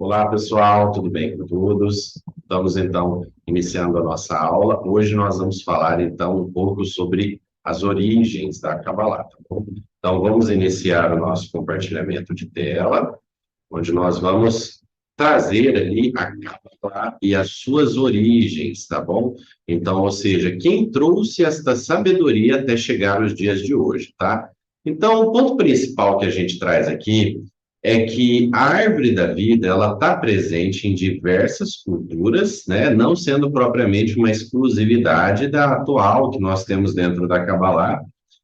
Olá, pessoal, tudo bem com todos? Estamos, então, iniciando a nossa aula. Hoje nós vamos falar, então, um pouco sobre as origens da Kabbalah, tá bom? Então, vamos iniciar o nosso compartilhamento de tela, onde nós vamos trazer ali a Kabbalah e as suas origens, tá bom? Então, ou seja, quem trouxe esta sabedoria até chegar aos dias de hoje, tá? Então, o ponto principal que a gente traz aqui é que a árvore da vida ela está presente em diversas culturas, né? Não sendo propriamente uma exclusividade da atual que nós temos dentro da Kabbalah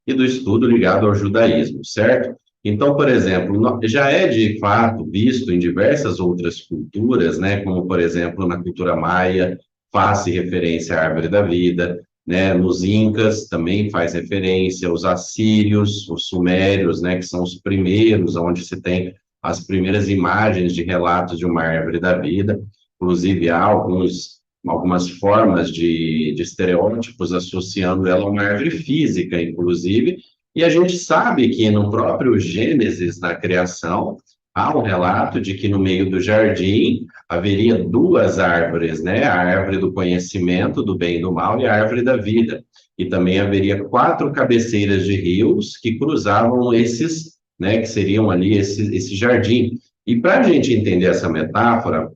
e do estudo ligado ao judaísmo, certo? Então, por exemplo, já é de fato visto em diversas outras culturas, né? Como, por exemplo, na cultura maia, faz referência à árvore da vida, né? Nos incas também faz referência, os assírios, os sumérios, né? Que são os primeiros, onde se tem as primeiras imagens de relatos de uma árvore da vida. Inclusive, há algumas formas de estereótipos associando ela a uma árvore física, inclusive, e a gente sabe que no próprio Gênesis, na criação, há um relato de que no meio do jardim haveria duas árvores, né? A árvore do conhecimento do bem e do mal e a árvore da vida. E também haveria 4 cabeceiras de rios que cruzavam esses, né, que seriam ali esse jardim. E para a gente entender essa metáfora,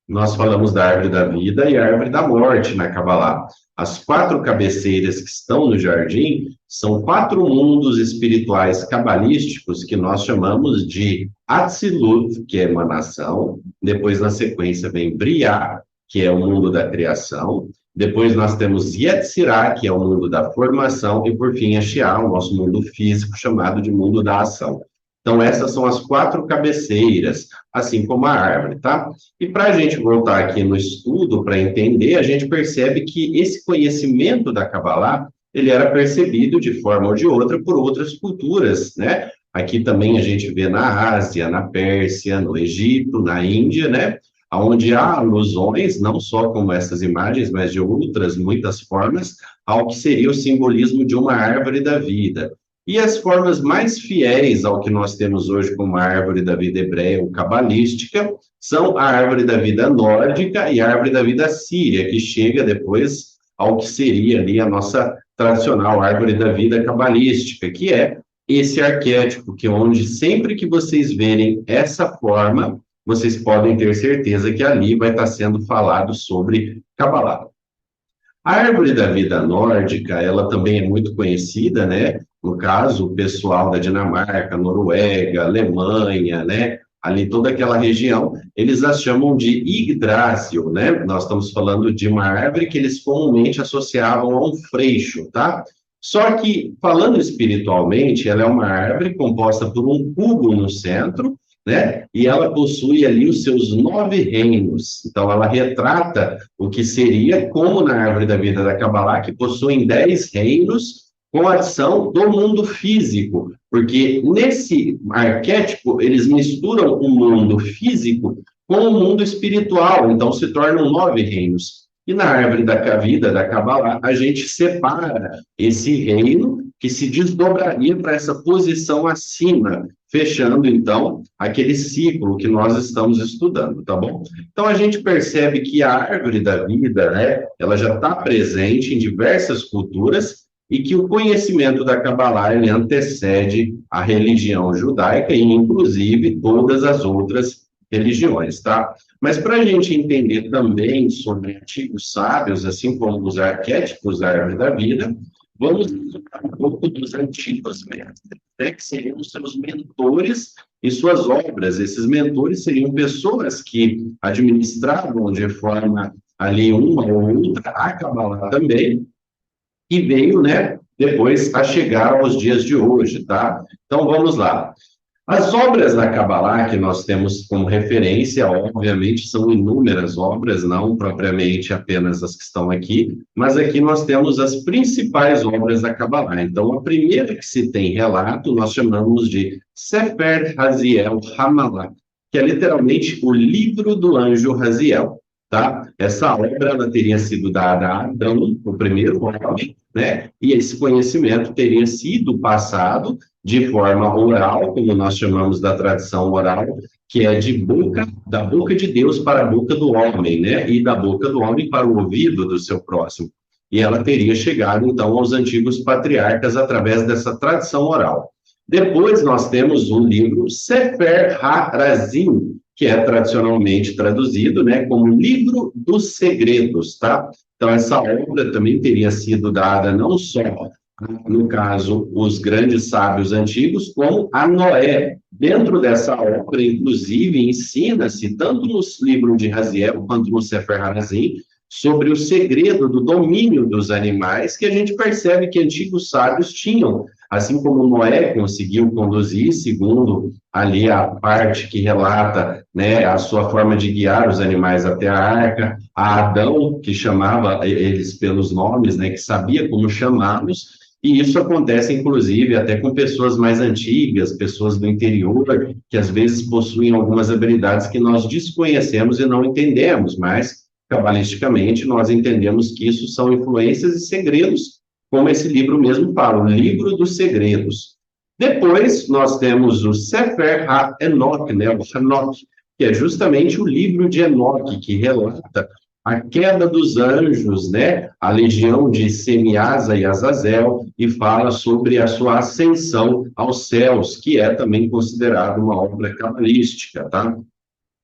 nós falamos da árvore da vida e a árvore da morte na Kabbalah. As 4 cabeceiras que estão no jardim são 4 mundos espirituais cabalísticos que nós chamamos de Atzilut, que é emanação, depois na sequência vem Briá, que é o mundo da criação, depois nós temos Yetzirah, que é o mundo da formação, e por fim a Sheá, o nosso mundo físico, chamado de mundo da ação. Então, essas são as 4 cabeceiras, assim como a árvore, tá? E para a gente voltar aqui no estudo, para entender, a gente percebe que esse conhecimento da Kabbalah, ele era percebido de forma ou de outra por outras culturas, né? Aqui também a gente vê na Ásia, na Pérsia, no Egito, na Índia, né? Onde há alusões, não só como essas imagens, mas de outras, muitas formas, ao que seria o simbolismo de uma árvore da vida. E as formas mais fiéis ao que nós temos hoje como a árvore da vida hebreia ou cabalística são a árvore da vida nórdica e a árvore da vida síria, que chega depois ao que seria ali a nossa tradicional árvore da vida cabalística, que é esse arquétipo, que onde sempre que vocês verem essa forma, vocês podem ter certeza que ali vai estar sendo falado sobre Kabbalah. A árvore da vida nórdica, ela também é muito conhecida, né? No caso, o pessoal da Dinamarca, Noruega, Alemanha, né? Ali toda aquela região, eles as chamam de Yggdrasil, né? Nós estamos falando de uma árvore que eles comumente associavam a um freixo, tá? Só que, falando espiritualmente, ela é uma árvore composta por um cubo no centro, né? E ela possui ali os seus 9 reinos. Então, ela retrata o que seria, como na árvore da vida da Kabbalah, que possuem 10 reinos com a ação do mundo físico, porque nesse arquétipo eles misturam o mundo físico com o mundo espiritual, então se tornam 9 reinos. E na árvore da vida, da Kabbalah, a gente separa esse reino que se desdobraria para essa posição acima, fechando, então, aquele ciclo que nós estamos estudando, tá bom? Então, a gente percebe que a árvore da vida, né, ela já está presente em diversas culturas e que o conhecimento da Kabbalah, ele antecede a religião judaica e, inclusive, todas as outras religiões, tá? Mas para a gente entender também sobre antigos sábios, assim como os arquétipos da árvore da vida, vamos falar um pouco dos antigos mestres, né, que seriam os seus mentores e suas obras. Esses mentores seriam pessoas que administravam de forma ali uma ou outra a Kabbalah também, e veio, né, depois a chegar aos dias de hoje, tá? Então, vamos lá. As obras da Kabbalah que nós temos como referência, obviamente, são inúmeras obras, não propriamente apenas as que estão aqui, mas aqui nós temos as principais obras da Kabbalah. Então, a primeira que se tem relato, nós chamamos de Sefer Raziel Hamalah, que é literalmente o livro do anjo Raziel, tá? Essa obra ela teria sido dada a Adão, o primeiro homem, né? E esse conhecimento teria sido passado de forma oral, como nós chamamos da tradição oral, que é da boca de Deus para a boca do homem, né? E da boca do homem para o ouvido do seu próximo. E ela teria chegado, então, aos antigos patriarcas através dessa tradição oral. Depois nós temos o livro Sefer HaRazim, que é tradicionalmente traduzido, né, como Livro dos Segredos, tá? Então, essa obra também teria sido dada não só, no caso, os grandes sábios antigos, como a Noé. Dentro dessa obra, inclusive, ensina-se, tanto no livro de Raziel quanto no Sefer HaRazim, sobre o segredo do domínio dos animais, que a gente percebe que antigos sábios tinham, assim como Noé conseguiu conduzir, segundo ali a parte que relata, né, a sua forma de guiar os animais até a arca, a Adão, que chamava eles pelos nomes, né, que sabia como chamá-los, e isso acontece, inclusive, até com pessoas mais antigas, pessoas do interior, que às vezes possuem algumas habilidades que nós desconhecemos e não entendemos, mas cabalisticamente, nós entendemos que isso são influências e segredos, como esse livro mesmo fala, o livro dos segredos. Depois, nós temos o Sefer HaEnoch, né, o Enoch, que é justamente o livro de Enoque, que relata a queda dos anjos, né, a legião de Semiasa e Azazel, e fala sobre a sua ascensão aos céus, que é também considerado uma obra cabalística, tá?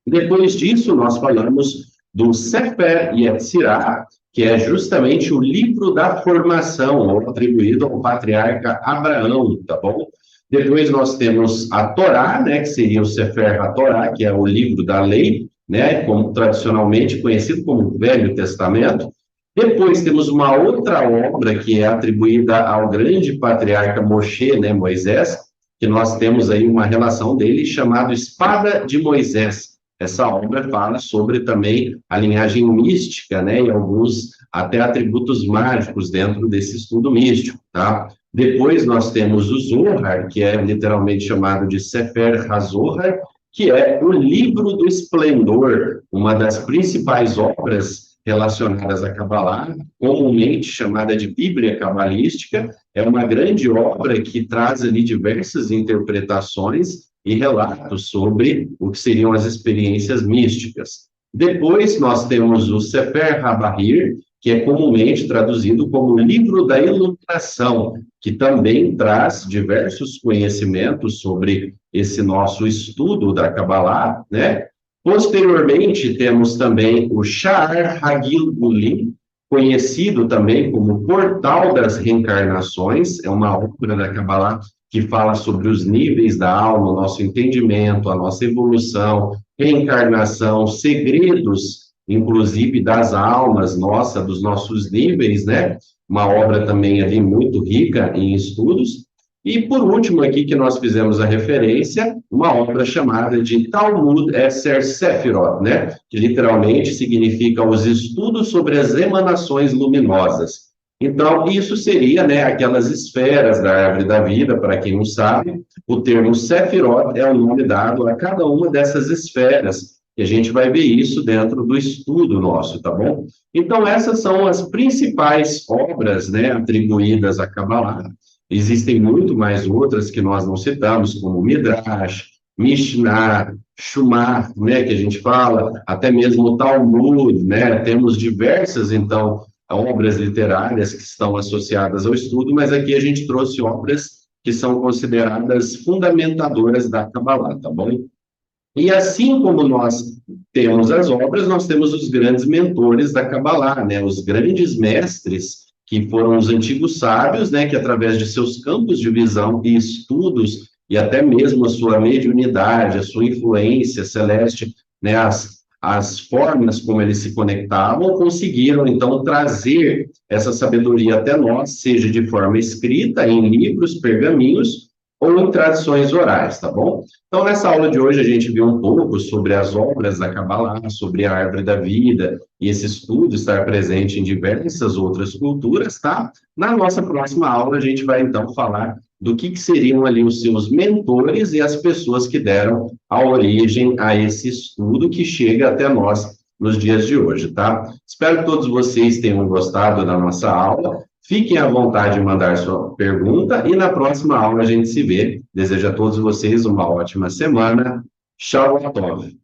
Depois disso, nós falamos do Sefer Yetzirah, que é justamente o livro da formação, atribuído ao patriarca Abraão, tá bom? Depois nós temos a Torá, né, que seria o Sefer HaTorá, que é o livro da lei, né, como tradicionalmente conhecido como Velho Testamento. Depois temos uma outra obra que é atribuída ao grande patriarca Moshe, né, Moisés, que nós temos aí uma relação dele chamado Espada de Moisés. Essa obra fala sobre também a linhagem mística, né, e alguns até atributos mágicos dentro desse estudo místico, tá? Depois nós temos o Zohar, que é literalmente chamado de Sefer HaZohar, que é o livro do esplendor, uma das principais obras relacionadas a Kabbalah, comumente chamada de Bíblia Cabalística, é uma grande obra que traz ali diversas interpretações e relatos sobre o que seriam as experiências místicas. Depois nós temos o Sefer HaBahir, que é comumente traduzido como Livro da Iluminação, que também traz diversos conhecimentos sobre esse nosso estudo da Kabbalah, né? Posteriormente, temos também o Sha'ar Hagil Ulim, conhecido também como Portal das Reencarnações, é uma obra da Kabbalah que fala sobre os níveis da alma, o nosso entendimento, a nossa evolução, reencarnação, segredos, inclusive das almas, nossa, dos nossos níveis, né? Uma obra também ali muito rica em estudos. E, por último, aqui que nós fizemos a referência, uma obra chamada de Talmud Esser Sefirot, né? Que literalmente significa os estudos sobre as emanações luminosas. Então, isso seria, né, aquelas esferas da árvore da vida, para quem não sabe, o termo Sefirot é o nome dado a cada uma dessas esferas, e a gente vai ver isso dentro do estudo nosso, tá bom? Então, essas são as principais obras, né, atribuídas a Kabbalah. Existem muito mais outras que nós não citamos, como Midrash, Mishnah, Shumar, né, que a gente fala, até mesmo o Talmud, né, temos diversas, então, obras literárias que estão associadas ao estudo, mas aqui a gente trouxe obras que são consideradas fundamentadoras da Kabbalah, tá bom? E assim como nós temos as obras, nós temos os grandes mentores da Kabbalah, né? Os grandes mestres, que foram os antigos sábios, né? Que através de seus campos de visão e estudos, e até mesmo a sua mediunidade, a sua influência celeste, né? As formas como eles se conectavam, conseguiram, então, trazer essa sabedoria até nós, seja de forma escrita, em livros, pergaminhos, ou em tradições orais, tá bom? Então, nessa aula de hoje, a gente viu um pouco sobre as obras da Kabbalah, sobre a árvore da vida, e esse estudo estar presente em diversas outras culturas, tá? Na nossa próxima aula, a gente vai, então, falar do que seriam ali os seus mentores e as pessoas que deram a origem a esse estudo que chega até nós nos dias de hoje, tá? Espero que todos vocês tenham gostado da nossa aula. Fiquem à vontade de mandar sua pergunta e na próxima aula a gente se vê. Desejo a todos vocês uma ótima semana. Shavuot Tov.